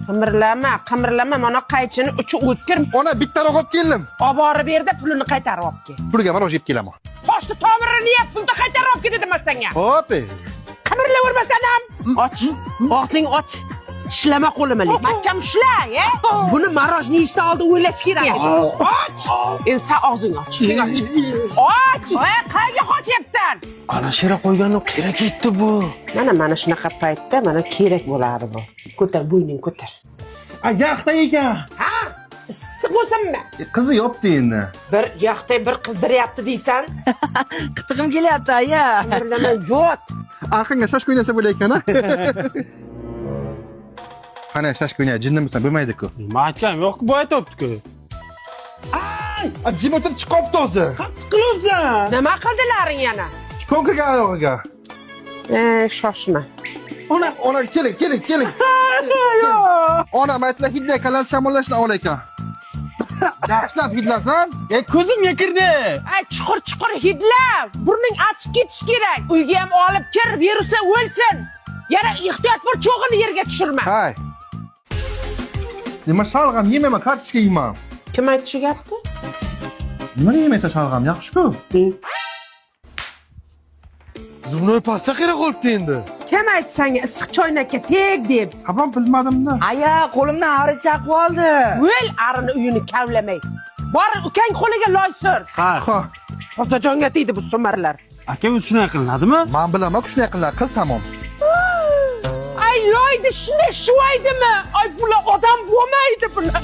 Qimirlama, mana qaychini uchi o'tkir. Ona bittaroq olib keldim. Olib borib berdi, pulini qaytarib olib kel. Pulga mana yeb kelaman. Qo'shni tomirini yeb, pulni qaytarib olib kel dedim senga. Hop. Qimirlavermasan ham. Och. Og'zing och. Tishlama qo'limni. Mahkam ushla, Buni marojni yeyishdan oldin o'ylash kerak. Och. Endi sen og'zing och. Och. Qayerga qochyapsan? Ana shera qo'yganim kerak etdi bu. Mana shunaqa paytda mana kerak bo'ladi bu. Ko'tar, bo'yning ko'tar. Yaxta ekan. Ha? Issiq bo'lsinmi? Qizi yopdi endi. Bir yaxtay bir qizdiryapti deysan? Qitig'im kelyapti, aya. Qimirlama, yot. Arqanga shoshka o'ynasa bo'laykan-a? Qani shoshka o'ynay, jinnimisan bo'lmaydi-ku. Nima aytgan? Yo'q, bu aytibdi-ku. Jim o'tib chiqibdi o'zi. Qattiq qilyapsan. Nima qildilaring yana? Ko'nkirga oyog'iga. Shoshma. Ona keling. Ona maytlar hidlay kalan shamollashni ol ekan. Yaxshilab hidlasan. Ko'zimga kirdi. Chuqur hidla. Burning achib ketish kerak. Uyga ham olib kir, viruslar o'lsin. Yana ehtiyot bo'l, cho'g'ini yerga tushirma. Hay. Nima shalg'am yeyman, kartoshka yeyman. Kim aytdi shu gapni? Nima yemaysan shalg'am, yaxshi-ku. Zumnoy pasta kerak qolibdi endi. Kim aytdi senga issiq choynakka teg deb? Habam bilmadim-da. Aya, qo'limdan ari chaqib oldi. O'l arini uyini kavlamay. Bor ukang qo'liga loy sur. Ha. Xo'jajonga tegdi bu sumarlar. Aka o'zi shunday qilinadimi? Men bilaman, shunday qillar, qil tamom. Ay loyda shunday shuvaydimi? Ay bular odam bo'lmaydi bular.